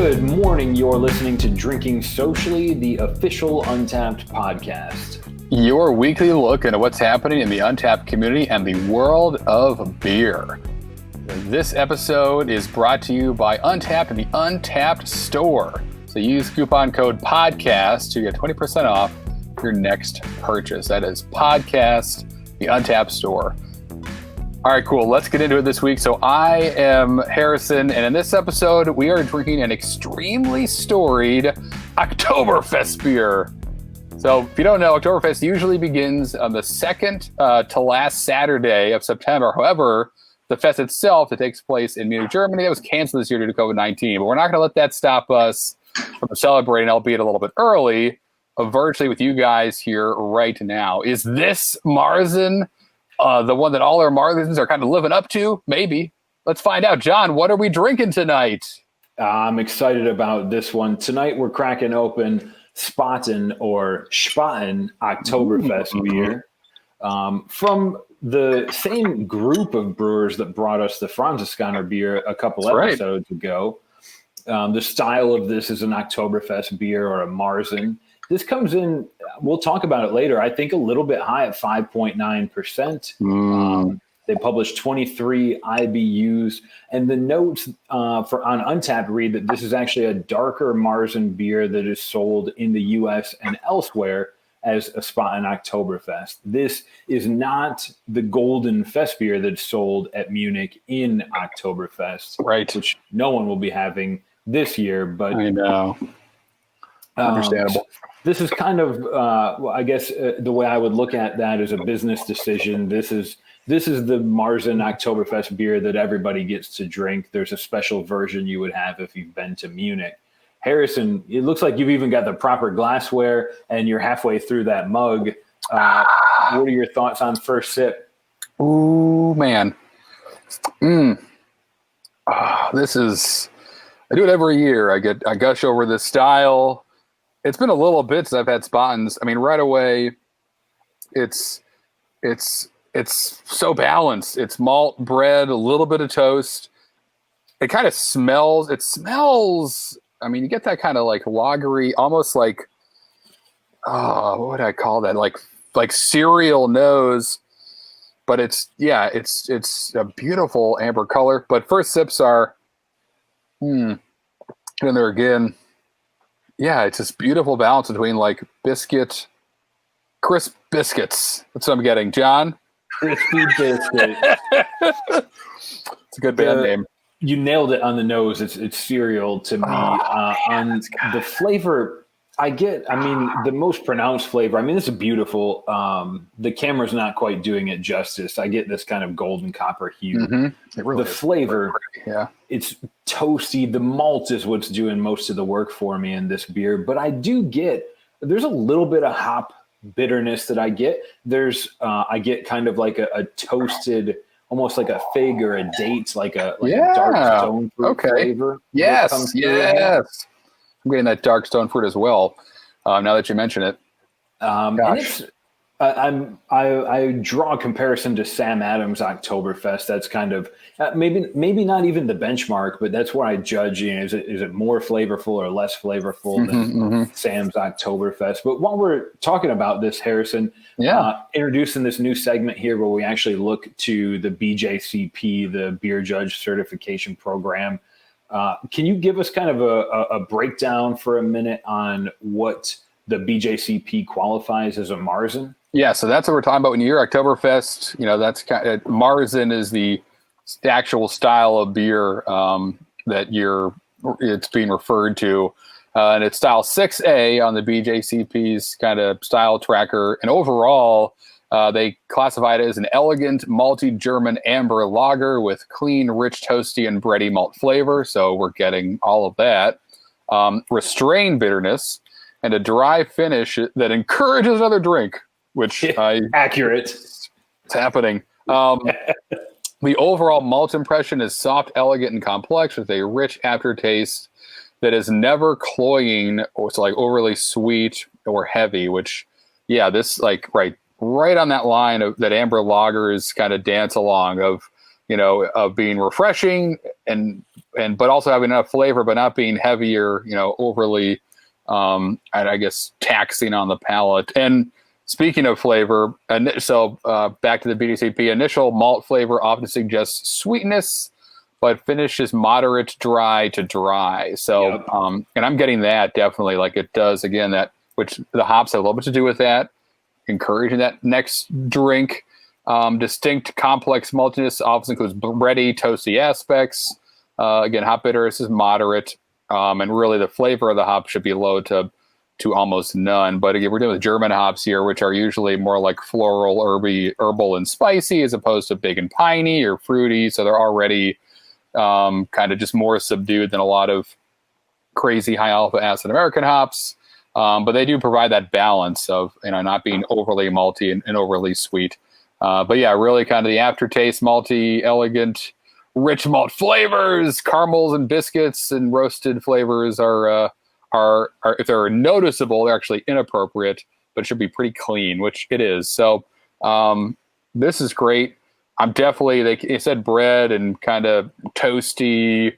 Good morning. You're listening to Drinking Socially, the official Untapped podcast. Your weekly look into what's happening in the Untapped community and the world of beer. This episode is brought to you by Untapped and the Untapped store. So use coupon code PODCAST to get 20% off your next purchase. That is PODCAST, the Untapped store. All right, cool. Let's get into it this week. So I am Harrison, and in this episode, we are drinking an extremely storied Oktoberfest beer. So if you don't know, Oktoberfest usually begins on the second to last Saturday of September. However, the fest itself that takes place in Munich, Germany, that was canceled this year due to COVID-19. But we're not going to let that stop us from celebrating, albeit a little bit early, virtually with you guys here right now. Is this Marzen the one that all our Marlins are kind of living up to? Maybe. Let's find out. John, what are we drinking tonight? I'm excited about this one. Tonight we're cracking open Spaten or Oktoberfest beer from the same group of brewers that brought us the Franziskaner beer a couple episodes ago. The style of this is an Oktoberfest beer or a Marzen. This comes in, we'll talk about it later, I think a little bit high at 5.9%. They published 23 IBUs, and the notes on Untapped read that this is actually a darker Marzen beer that is sold in the U.S. and elsewhere as a Spaten Oktoberfest. This is not the Golden Fest beer that's sold at Munich in Oktoberfest, right? Which no one will be having this year. But I know. Understandable. This is kind of, I guess, the way I would look at that is a business decision. This is the Marzen Oktoberfest beer that everybody gets to drink. There's a special version you would have if you've been to Munich. Harrison, it looks like you've even got the proper glassware and you're halfway through that mug. What are your thoughts on first sip? Ooh, man. This is, I do it every year. I gush over this style. It's been a little bit since I've had Spatens. I mean, right away, it's so balanced. It's malt, bread, a little bit of toast. It kind of smells. It smells. I mean, you get that kind of like lagery, almost like, what would I call that? Like cereal nose. But it's a beautiful amber color. But first sips are, and there again. Yeah, it's this beautiful balance between like crisp biscuits. That's what I'm getting. John? Crispy biscuit. It's a good band name. You nailed it on the nose. It's cereal to me. And the flavor, the most pronounced flavor. This is beautiful. The camera's not quite doing it justice. I get this kind of golden copper hue. It really the is. flavor, it's toasty. The malt is what's doing most of the work for me in this beer. But there's a little bit of hop bitterness that I get. I get kind of like a toasted, almost like a fig or a date, like a dark stone fruit flavor. Yes. I'm getting that dark stone fruit as well. Now that you mention it, I draw a comparison to Sam Adams Oktoberfest. That's kind of maybe not even the benchmark, but that's where I judge. Is it more flavorful or less flavorful than Sam's Oktoberfest? But while we're talking about this, Harrison, introducing this new segment here where we actually look to the BJCP, the Beer Judge Certification Program. Can you give us kind of a breakdown for a minute on what the BJCP qualifies as a Marzen? Yeah, so that's what we're talking about when you hear Oktoberfest. That's kind of, Marzen is the actual style of beer that it's being referred to, and it's style 6A on the BJCP's kind of style tracker. And overall, they classify it as an elegant, malty German amber lager with clean, rich, toasty, and bready malt flavor. So we're getting all of that. Restrained bitterness and a dry finish that encourages another drink, which accurate. It's happening. The overall malt impression is soft, elegant, and complex with a rich aftertaste that is never cloying or like overly sweet or heavy, which, this right on that line of that amber lagers kind of dance along of being refreshing and but also having enough flavor, but not being heavier, overly, I guess, taxing on the palate. And speaking of flavor, so back to the BDCP, initial malt flavor often suggests sweetness, but finish is moderate dry to dry. So, Yep. And I'm getting that definitely, like it does again, that which the hops have a little bit to do with that, encouraging that next drink. Distinct complex maltiness often includes bready, toasty aspects. Again, hop bitterness is moderate, and really the flavor of the hop should be low to almost none. But again, we're dealing with German hops here, which are usually more like floral, herbal, and spicy, as opposed to big and piney or fruity. So they're already kind of just more subdued than a lot of crazy high alpha acid American hops. But they do provide that balance of not being overly malty and overly sweet. But yeah, really kind of the aftertaste, malty, elegant, rich malt flavors, caramels and biscuits and roasted flavors are if they're noticeable, they're actually inappropriate, but it should be pretty clean, which it is. So this is great. I'm definitely, they said bread and kind of toasty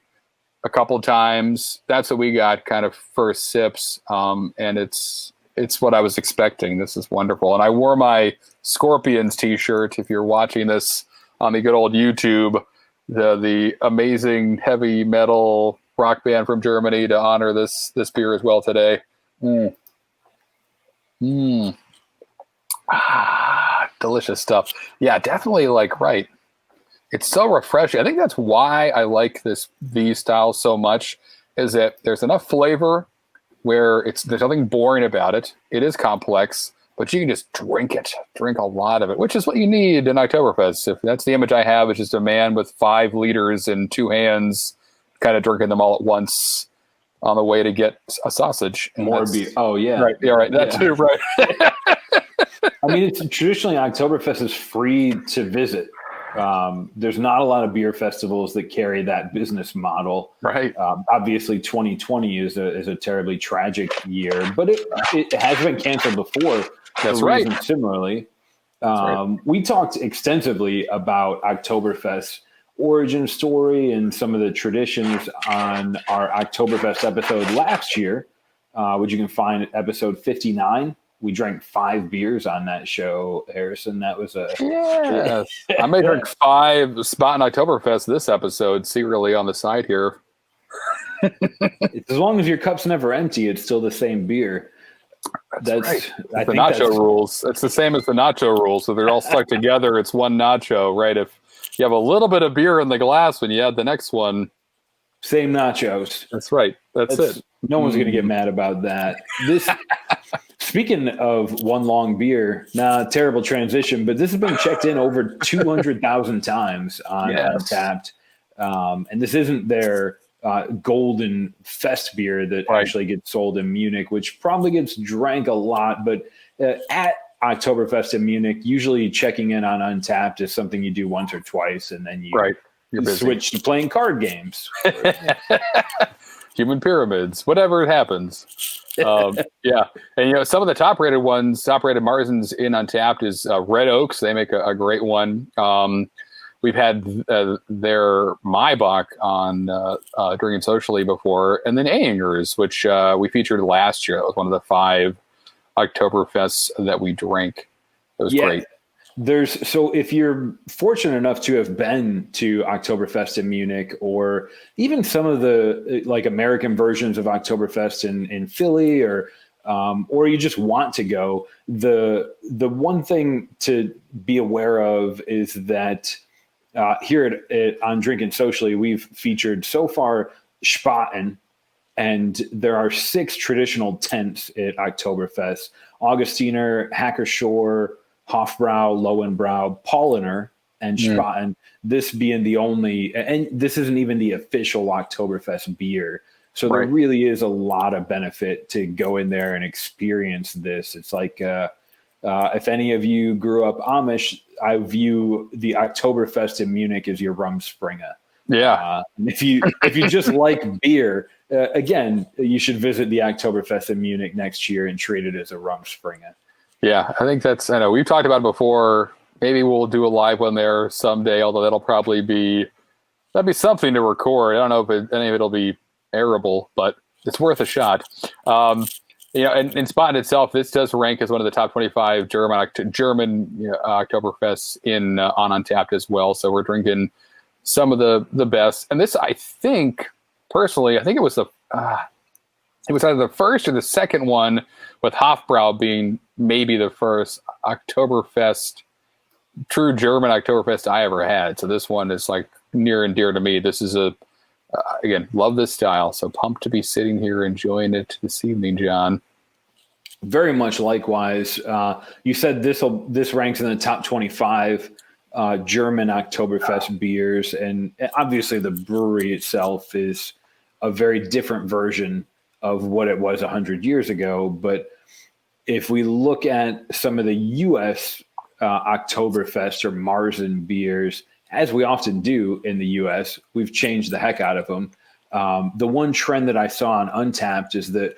a couple of times. That's what we got kind of first sips. And it's what I was expecting. This is wonderful. And I wore my Scorpions t-shirt. If you're watching this on the good old YouTube, the amazing heavy metal rock band from Germany, to honor this beer as well today. Delicious stuff. Yeah, definitely right. It's so refreshing. I think that's why I like these styles so much, is that there's enough flavor where there's nothing boring about it. It is complex, but you can just drink a lot of it, which is what you need in Oktoberfest. If that's the image I have, it's just a man with 5 liters in 2 hands, kind of drinking them all at once on the way to get a sausage. More beer. Oh yeah. Right. Yeah. Right. That too. Right. I mean, it's traditionally Oktoberfest is free to visit. There's not a lot of beer festivals that carry that business model. Right. Obviously 2020 is a terribly tragic year, but it has been canceled before. That's for right. reasons similarly. Right. We talked extensively about Oktoberfest origin story and some of the traditions on our Oktoberfest episode last year, which you can find at episode 59. We drank 5 beers on that show, Harrison. That was Yes. I may drink 5 Spaten Oktoberfest this episode, secretly on the side here. As long as your cup's never empty, it's still the same beer. That's right. I think nacho rules. It's the same as the nacho rules. So they're all stuck together. It's one nacho, right? If you have a little bit of beer in the glass when you add the next one, same nachos. That's right. That's it. No one's going to get mad about that. Speaking of one long beer, terrible transition, but this has been checked in over 200,000 times on Untappd. And this isn't their Golden Fest beer that actually gets sold in Munich, which probably gets drank a lot. But at Oktoberfest in Munich, usually checking in on Untappd is something you do once or twice, and then you switch to playing card games. Human pyramids, whatever it happens. Yeah. And, some of the top-rated Marzens in Untappd is Red Oaks. They make a great one. We've had their Maibach on Drinking Socially before, and then Ayinger's, which we featured last year. That was one of the 5 Oktoberfests that we drank. It was great. So if you're fortunate enough to have been to Oktoberfest in Munich, or even some of the American versions of Oktoberfest in Philly, or you just want to go, the one thing to be aware of is that here on Drinking Socially, we've featured so far Spaten, and there are 6 traditional tents at Oktoberfest: Augustiner, Hackershore, Hofbrau, Lowenbrau, Paulaner, and Spaten. This being the only, and this isn't even the official Oktoberfest beer. So there really is a lot of benefit to go in there and experience this. It's like, if any of you grew up Amish, I view the Oktoberfest in Munich as your Rumspringa. Yeah. If you just like beer, again, you should visit the Oktoberfest in Munich next year and treat it as a Rumspringa. Yeah, I think I know we've talked about it before. Maybe we'll do a live one there someday, although that'll probably be That'd be something to record. I don't know if any of it'll be airable, but it's worth a shot. And Spaten itself, this does rank as one of the top 25 German Oktoberfests on Untapped as well. So we're drinking some of the best. And this, I think, personally, I think it was either the first or the second one, with Hofbrau being maybe the first Oktoberfest, true German Oktoberfest I ever had. So this one is like near and dear to me. This is again, love this style. So pumped to be sitting here enjoying it this evening, John. Very much likewise. You said this ranks in the top 25 German Oktoberfest beers, and obviously the brewery itself is a very different version of what it was 100 years ago. But if we look at some of the U.S. Oktoberfest or Marzen beers, as we often do in the U.S., we've changed the heck out of them. The one trend that I saw on Untapped is that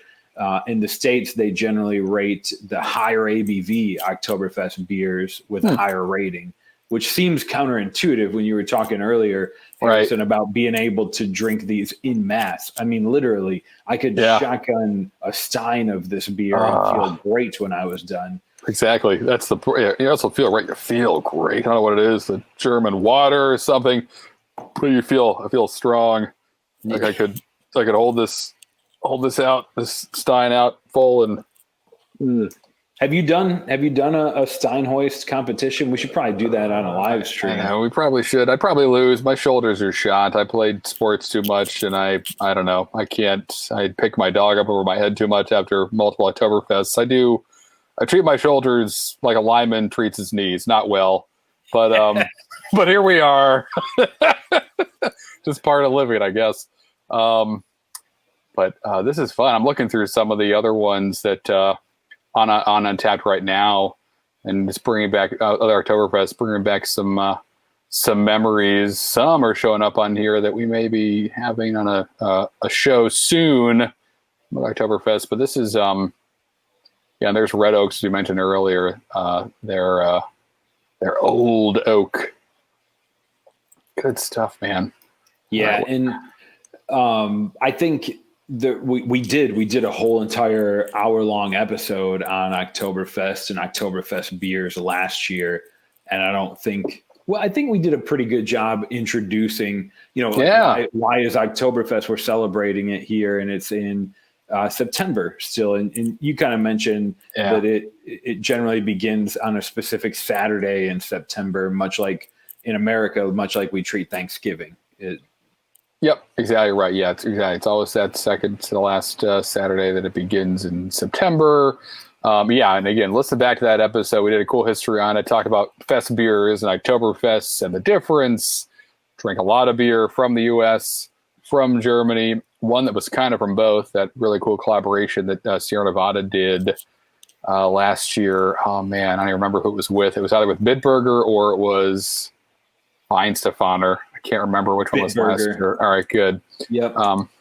in the States, they generally rate the higher ABV Oktoberfest beers with a higher rating, which seems counterintuitive when you were talking earlier, Harrison, about being able to drink these in mass. I mean, literally, I could shotgun a stein of this beer and feel great when I was done. Exactly. That's you also feel right. You feel great. I don't know what it is, the German water or something, but I feel strong. Like I could hold this stein out full and. Have you done a Steinhoist competition? We should probably do that on a live stream. I know, we probably should. I'd probably lose. My shoulders are shot. I played sports too much, and I don't know. I can't. I pick my dog up over my head too much after multiple Oktoberfests. I treat my shoulders like a lineman treats his knees. Not well, but but here we are. Just part of living, I guess. But this is fun. I'm looking through some of the other ones that on Untapped right now, and just bringing back other Oktoberfest, bringing back some memories. Some are showing up on here that we may be having on a show soon with Oktoberfest. But this is and there's Red Oaks, as you mentioned earlier. They're old oak. Good stuff, man. Yeah, and I think we did a whole entire hour-long episode on Oktoberfest and Oktoberfest beers last year, and I think we did a pretty good job introducing, why is Oktoberfest? We're celebrating it here, and it's in September still, and you kind of mentioned that it generally begins on a specific Saturday in September, much like in America, much like we treat Thanksgiving. Yep, exactly right. Yeah, it's always that second to the last Saturday that it begins in September. And again, listen back to that episode. We did a cool history on it, talked about fest beers and Oktoberfests and the difference. Drank a lot of beer from the U.S., from Germany, one that was kind of from both, that really cool collaboration that Sierra Nevada did last year. Oh, man, I don't even remember who it was with. It was either with Bitburger or it was Weinstefaner. I can't remember which one was last year. All right, good. Yep.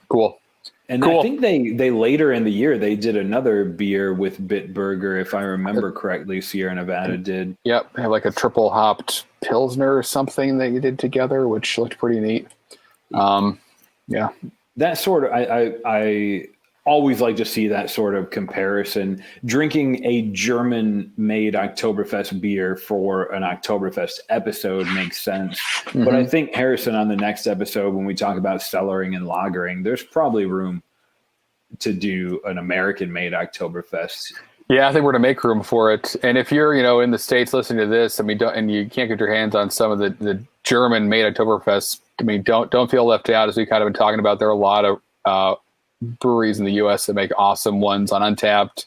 Cool. And cool. I think they later in the year, they did another beer with Bitburger, if I remember correctly, Sierra Nevada did. Yep, they have like a triple hopped Pilsner or something that you did together, which looked pretty neat. Yeah. That sort of, I always like to see that sort of comparison. Drinking a German-made Oktoberfest beer for an Oktoberfest episode makes sense. Mm-hmm. But I think, Harrison, on the next episode, when we talk about cellaring and lagering, there's probably room to do an American-made Oktoberfest. Yeah, I think we're going to make room for it. And if you're, in the States listening to this, and you can't get your hands on some of the German-made Oktoberfest, don't feel left out, as we kind of been talking about. There are a lot of breweries in the U.S. that make awesome ones on Untapped.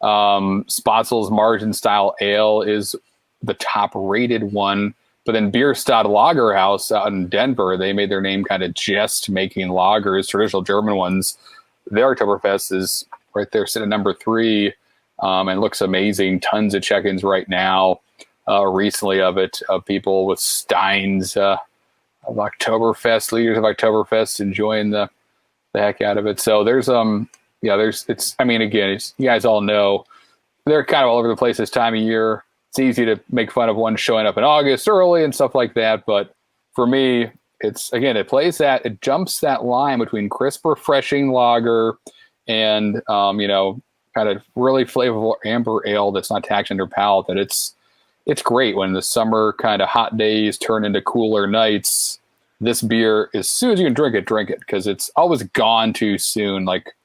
Spatzel's Margin Style Ale is the top-rated one. But then Bierstadt Lagerhaus out in Denver, they made their name kind of just making lagers, traditional German ones. Their Oktoberfest is right there, sitting at number 3, and looks amazing. Tons of check-ins right now, recently of people with steins of Oktoberfest, leaders of Oktoberfest, enjoying the heck out of it. So there's again, you guys all know they're kind of all over the place this time of year. It's easy to make fun of one showing up in August early and stuff like that, but for me, it jumps that line between crisp, refreshing lager and, kind of really flavorful amber ale that's not taxing your palate. That it's great when the summer kind of hot days turn into cooler nights. This beer, as soon as you can drink it, because it's always gone too soon. Like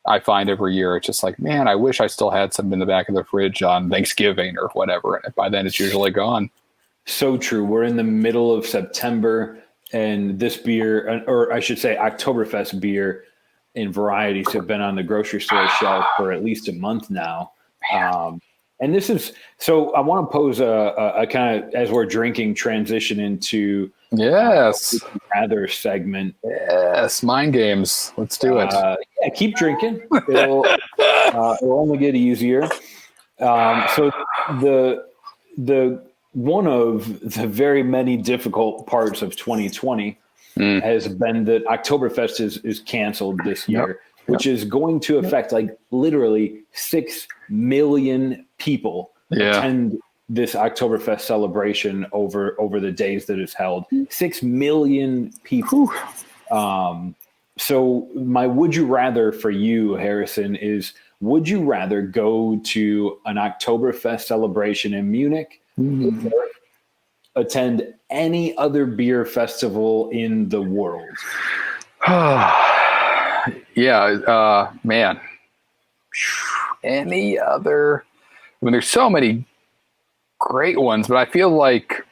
I find every year, it's just like, man, I wish I still had some in the back of the fridge on Thanksgiving or whatever. And by then it's usually gone. So true. We're in the middle of September, and this beer, or I should say Oktoberfest beer in varieties have been on the grocery store shelf for at least a month now. And this is, so I want to pose a kind of, as we're drinking, transition into rather segment. Yes, mind games. Let's do it. Yeah, keep drinking. It'll only get easier. So the one of the very many difficult parts of 2020 has been that Oktoberfest is canceled this year, which is going to affect like literally 6 million people attend this Oktoberfest celebration over the days that it's held. 6 million people. So my would you rather for you, Harrison, is would you rather go to an Oktoberfest celebration in Munich or attend any other beer festival in the world? Man. Any other? I mean, there's so many great ones, but I feel like,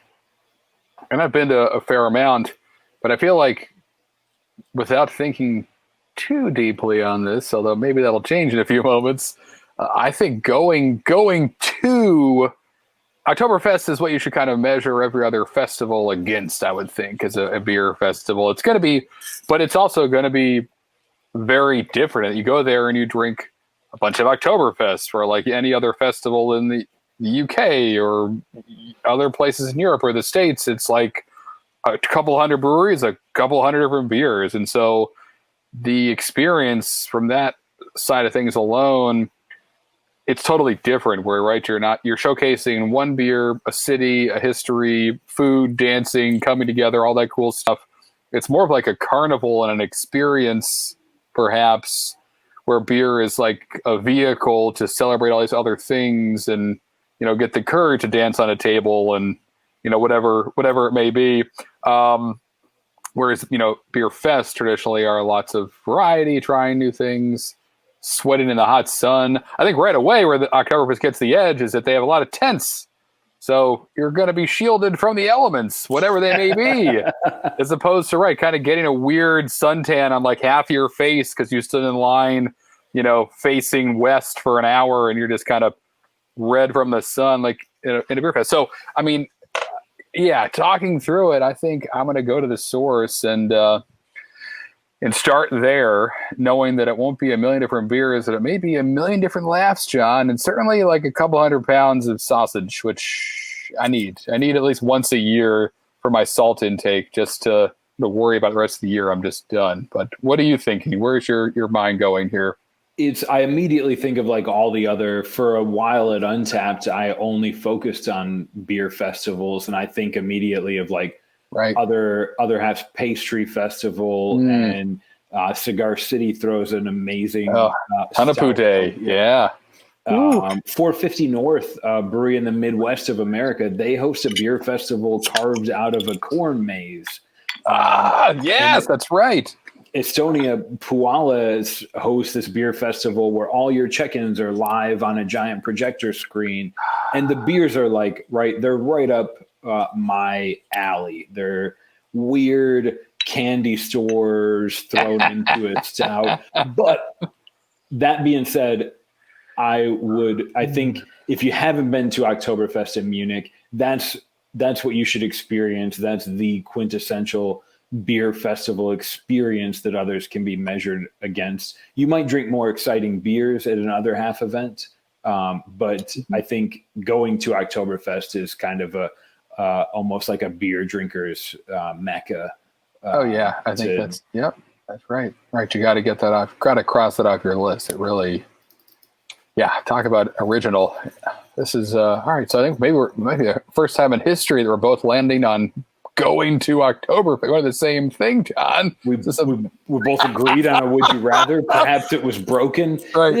and I've been to a fair amount, but I feel like without thinking too deeply on this, although maybe that'll change in a few moments, I think going to Oktoberfest is what you should kind of measure every other festival against, I would think, as a beer festival. It's going to be, but it's also going to be very different. You go there and you drink a bunch of Oktoberfest for like any other festival in the UK or other places in Europe or the States. It's like a couple hundred breweries, a couple hundred different beers. And so the experience from that side of things alone, it's totally different where, right, you're showcasing one beer, a city, a history, food, dancing, coming together, all that cool stuff. It's more of like a carnival and an experience, perhaps, where beer is like a vehicle to celebrate all these other things and, get the courage to dance on a table and, whatever it may be. Whereas, beer fests traditionally are lots of variety, trying new things, sweating in the hot sun. I think right away where the Oktoberfest gets the edge is that they have a lot of tents. So you're going to be shielded from the elements, whatever they may be, as opposed to, kind of getting a weird suntan on like half your face because you stood in line, facing west for an hour and you're just kind of red from the sun, like in a beer fest. So, I mean, talking through it, I think I'm going to go to the source and start there, knowing that it won't be a million different beers, that it may be a million different laughs, John, and certainly like a couple 100 pounds of sausage, which I need. I need at least once a year for my salt intake, just to worry about the rest of the year. I'm just done. But what are you thinking? Where's your mind going here? I immediately think of like all the other, for a while at Untapped, I only focused on beer festivals, and I think immediately of like other halves pastry festival and Cigar City throws an amazing Hanapute, 450 North brewery in the Midwest of America, they host a beer festival carved out of a corn maze. Yes, that's right. Estonia Puala hosts this beer festival where all your check-ins are live on a giant projector screen, and the beers are they're right up my alley. They're weird candy stores thrown into a stout. But that being said, I think if you haven't been to Oktoberfest in Munich, that's what you should experience. That's the quintessential beer festival experience that others can be measured against. You might drink more exciting beers at another half event, but I think going to Oktoberfest is kind of almost like a beer drinker's mecca. I think that's right. Right, you got to get that off. Got to cross it off your list. It really, talk about original. This is all right. So I think maybe it might be the first time in history that we're both landing on going to Oktoberfest. We're the same thing, John. We both agreed on a would you rather. Perhaps it was broken. Right.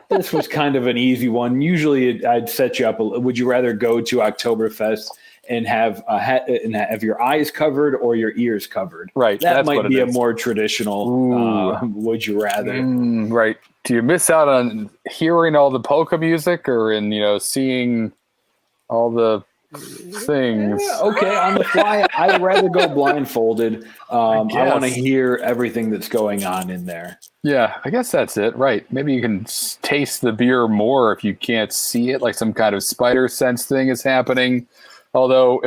This was kind of an easy one. Usually I'd set you up. Would you rather go to Oktoberfest and have your eyes covered or your ears covered? Right. That might be a more traditional would you rather. Right. Do you miss out on hearing all the polka music or in seeing all the things? Yeah, okay, on the fly, I'd rather go blindfolded. I want to hear everything that's going on in there. Yeah, I guess that's it. Right. Maybe you can taste the beer more if you can't see it, like some kind of spider sense thing is happening. Although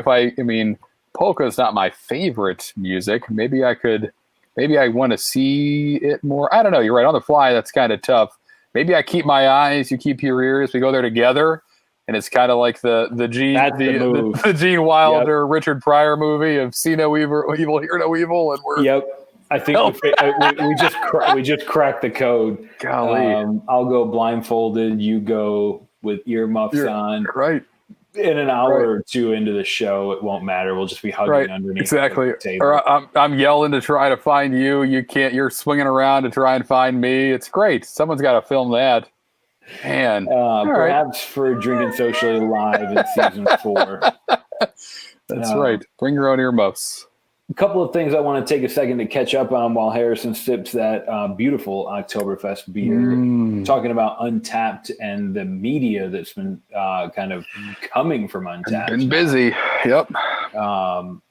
polka is not my favorite music. Maybe I want to see it more. I don't know. You're right. On the fly, that's kind of tough. Maybe I keep my eyes, you keep your ears. We go there together. And it's kind of like the Gene Wilder, Richard Pryor movie of see no evil, hear no evil, and we're I think we just cracked the code. Golly, I'll go blindfolded. You go with earmuffs on. Right. In an hour or two into the show, it won't matter. We'll just be hugging underneath the table. Or I'm yelling to try to find you. You can't. You're swinging around to try and find me. It's great. Someone's got to film that. Man, perhaps for Drinking Socially Live in season 4. That's right. Bring your own earmuffs. A couple of things I want to take a second to catch up on while Harrison sips that beautiful Oktoberfest beer. Talking about Untapped and the media that's been kind of coming from Untapped. Been busy. Yep.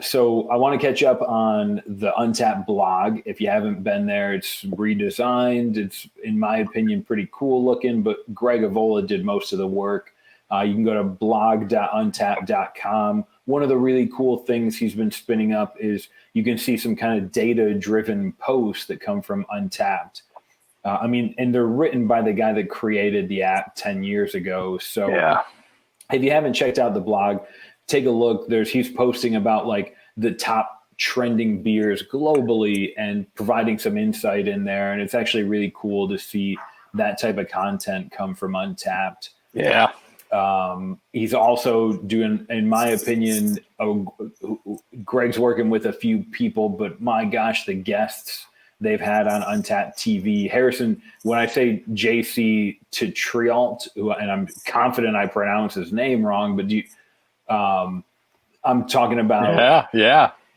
So I want to catch up on the Untapped blog. If you haven't been there, it's redesigned. It's, in my opinion, pretty cool looking, but Greg Avola did most of the work. You can go to blog.untapped.com. One of the really cool things he's been spinning up is you can see some kind of data-driven posts that come from Untapped. And they're written by the guy that created the app 10 years ago. So if you haven't checked out the blog, take a look. He's posting about like the top trending beers globally and providing some insight in there. And it's actually really cool to see that type of content come from Untapped. Yeah. He's also doing, in my opinion, Greg's working with a few people, but my gosh, the guests they've had on Untapped TV. Harrison, when I say JC Tetrialt, and I'm confident I pronounce his name wrong, but I'm talking about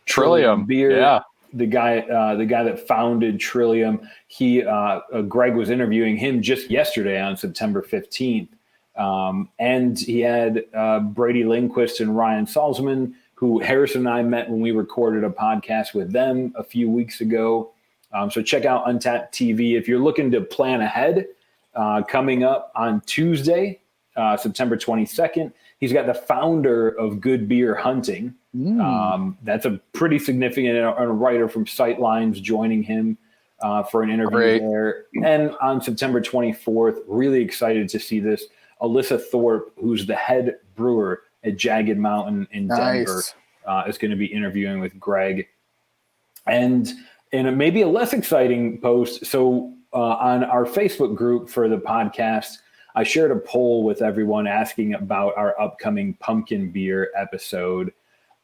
Trillium beer. Yeah. The guy that founded Trillium. Greg was interviewing him just yesterday on September 15th. And he had Brady Lindquist and Ryan Salzman, who Harrison and I met when we recorded a podcast with them a few weeks ago. So check out Untapped TV. If you're looking to plan ahead, coming up on Tuesday, September 22nd, he's got the founder of Good Beer Hunting. That's a pretty significant writer from Sightlines joining him for an interview there. And on September 24th, really excited to see this. Alyssa Thorpe, who's the head brewer at Jagged Mountain in Denver, is going to be interviewing with Greg. And maybe a less exciting post. So on our Facebook group for the podcast, I shared a poll with everyone asking about our upcoming pumpkin beer episode.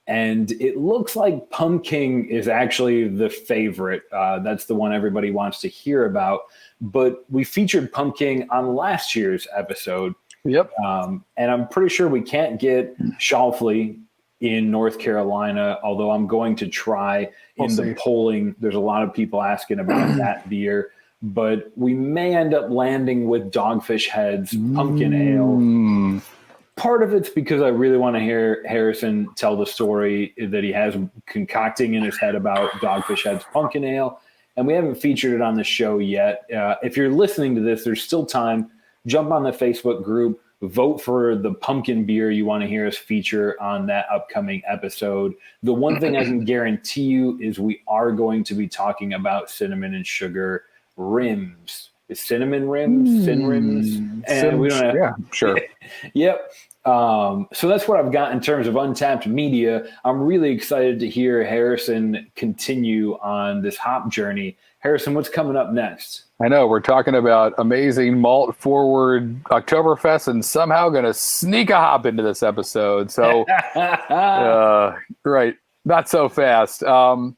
And it looks like Pumpkin is actually the favorite. That's the one everybody wants to hear about. But we featured Pumpkin on last year's episode. Yep. And I'm pretty sure we can't get Schlafly in North Carolina, although I'm going to try the polling. There's a lot of people asking about that beer. But we may end up landing with Dogfish Head's Pumpkin Ale. Part of it's because I really want to hear Harrison tell the story that he has concocting in his head about Dogfish Head's Pumpkin Ale. And we haven't featured it on the show yet. If you're listening to this, there's still time. Jump on the Facebook group, vote for the pumpkin beer you want to hear us feature on that upcoming episode. The one thing I can guarantee you is we are going to be talking about cinnamon and sugar rims. Is cinnamon rims? Sin rims? And we don't have, yeah, sure. Yep. So that's what I've got in terms of Untapped media. I'm really excited to hear Harrison continue on this hop journey. Harrison, what's coming up next? I know we're talking about amazing malt forward Oktoberfest and somehow going to sneak a hop into this episode. So, right. Not so fast. So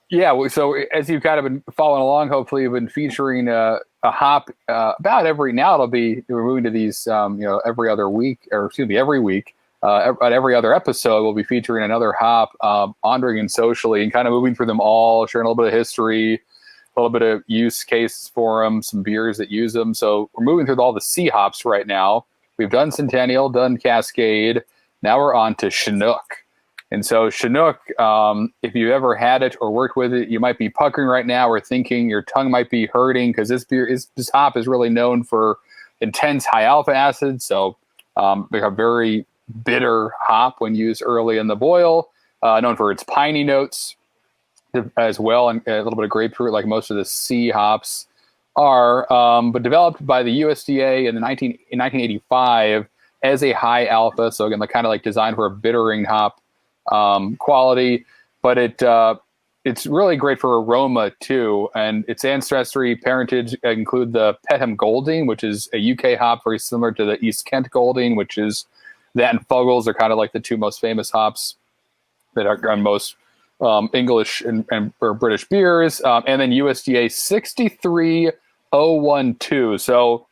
as you've kind of been following along, hopefully you've been featuring a hop about every, now it'll be, we're moving to these, every other week, or excuse me, every week. At every other episode, we'll be featuring another hop on Drinking Socially and kind of moving through them all, sharing a little bit of history, a little bit of use cases for them, some beers that use them. So we're moving through all the C hops right now. We've done Centennial, done Cascade. Now we're on to Chinook. And so Chinook, if you've ever had it or worked with it, you might be puckering right now or thinking your tongue might be hurting because this hop is really known for intense high alpha acid. So they're a very bitter hop when used early in the boil, known for its piney notes as well, and a little bit of grapefruit like most of the C hops are, but developed by the USDA in 1985 as a high alpha. So again, kind of like designed for a bittering hop quality, but it's really great for aroma too. And its ancestry parentage include the Petham Golding, which is a UK hop very similar to the East Kent Golding, which is that and Fuggles are kind of like the two most famous hops that are on most English and or British beers. And then USDA 63012. So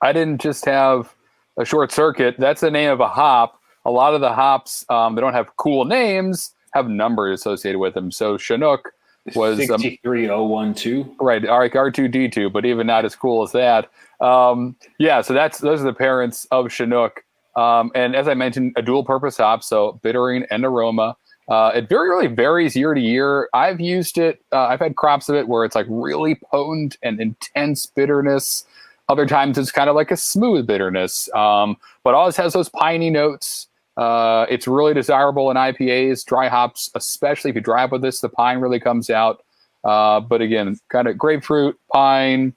I didn't just have a short circuit. That's the name of a hop. A lot of the hops, they don't have cool names, have numbers associated with them. So Chinook was 63012. Right, R2D2, but even not as cool as that. So those are the parents of Chinook. And as I mentioned, a dual purpose hop, so bittering and aroma. It really varies year to year. I've used it. I've had crops of it where it's like really potent and intense bitterness. Other times it's kind of like a smooth bitterness, but always has those piney notes. It's really desirable in IPAs, dry hops, especially if you dry up with this, the pine really comes out. But again, kind of grapefruit, pine,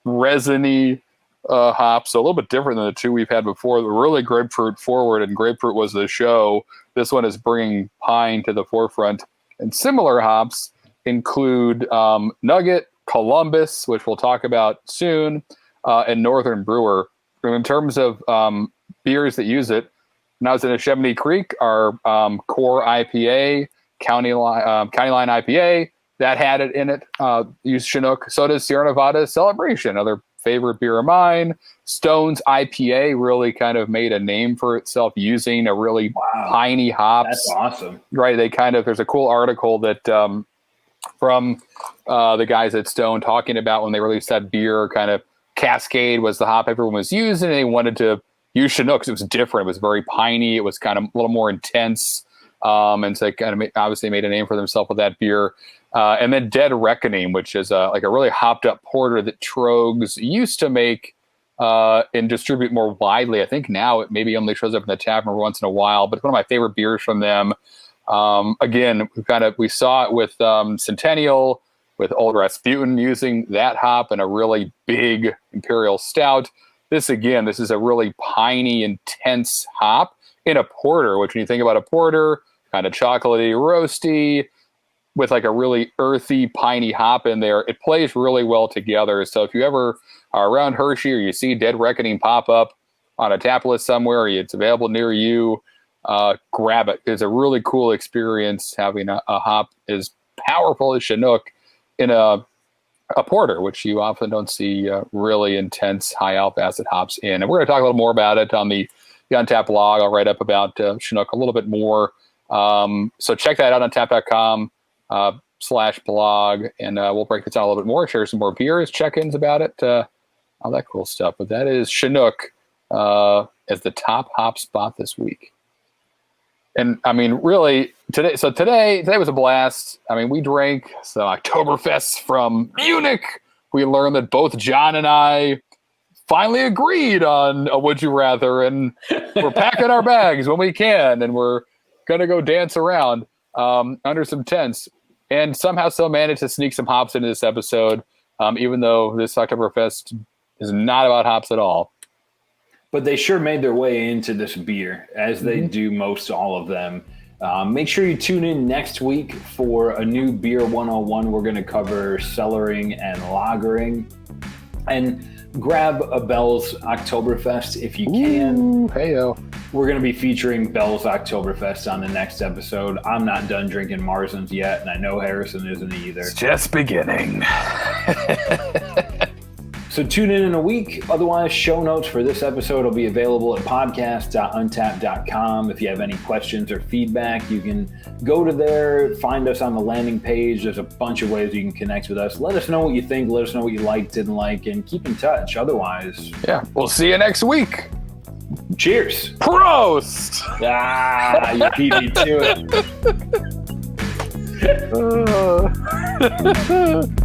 resiny hops. So a little bit different than the two we've had before. They're really grapefruit forward, and grapefruit was the show. This one is bringing pine to the forefront. And similar hops include Nugget, Columbus, which we'll talk about soon, and Northern Brewer. And in terms of beers that use it, when I was in Yosemite Creek, our core IPA, County Line IPA, that had it in it, used Chinook. So does Sierra Nevada Celebration, another favorite beer of mine. Stone's IPA really kind of made a name for itself using a really piney hops. That's awesome. Right. There's a cool article that from the guys at Stone talking about when they released that beer, kind of Cascade was the hop everyone was using, and they wanted to use Chinook because it was different. It was very piney. It was kind of a little more intense. And so they kind of obviously made a name for themselves with that beer. And then Dead Reckoning, which is like a really hopped up porter that Trogs used to make and distribute more widely. I think now it maybe only shows up in the tavern every once in a while, but it's one of my favorite beers from them. Again, we saw it with Centennial, with Old Rasputin using that hop and a really big Imperial Stout. This is a really piney, intense hop in a porter, which when you think about a porter, kind of chocolatey, roasty, with like a really earthy, piney hop in there, it plays really well together. So if you ever are around Hershey or you see Dead Reckoning pop up on a tap list somewhere, or it's available near you, grab it. It's a really cool experience having a hop as powerful as Chinook in a porter, which you often don't see really intense high alpha acid hops in. And we're going to talk a little more about it on the Untap blog. I'll write up about Chinook a little bit more. So check that out on tap.com /blog, and we'll break this down a little bit more, share some more beers, check-ins about it, all that cool stuff. But that is Chinook as the top hop spot this week. And I mean, really, today was a blast. I mean, we drank some Oktoberfest from Munich. We learned that both John and I finally agreed on a Would You Rather, and we're packing our bags when we can, and we're going to go dance around under some tents, and somehow still managed to sneak some hops into this episode, even though this Oktoberfest is not about hops at all. But they sure made their way into this beer, as they do most all of them. Make sure you tune in next week for a new Beer 101. We're going to cover Cellaring and Lagering. And grab a Bell's Oktoberfest if you can. Ooh, hey-o. We're going to be featuring Bell's Oktoberfest on the next episode. I'm not done drinking Marzens yet, and I know Harrison isn't either. It's just beginning. So tune in a week. Otherwise, show notes for this episode will be available at podcast.untapped.com. If you have any questions or feedback, you can go to there, find us on the landing page. There's a bunch of ways you can connect with us. Let us know what you think. Let us know what you liked, didn't like, and keep in touch. Otherwise, Yeah, we'll see you next week. cheers. Prost! You beat me to it.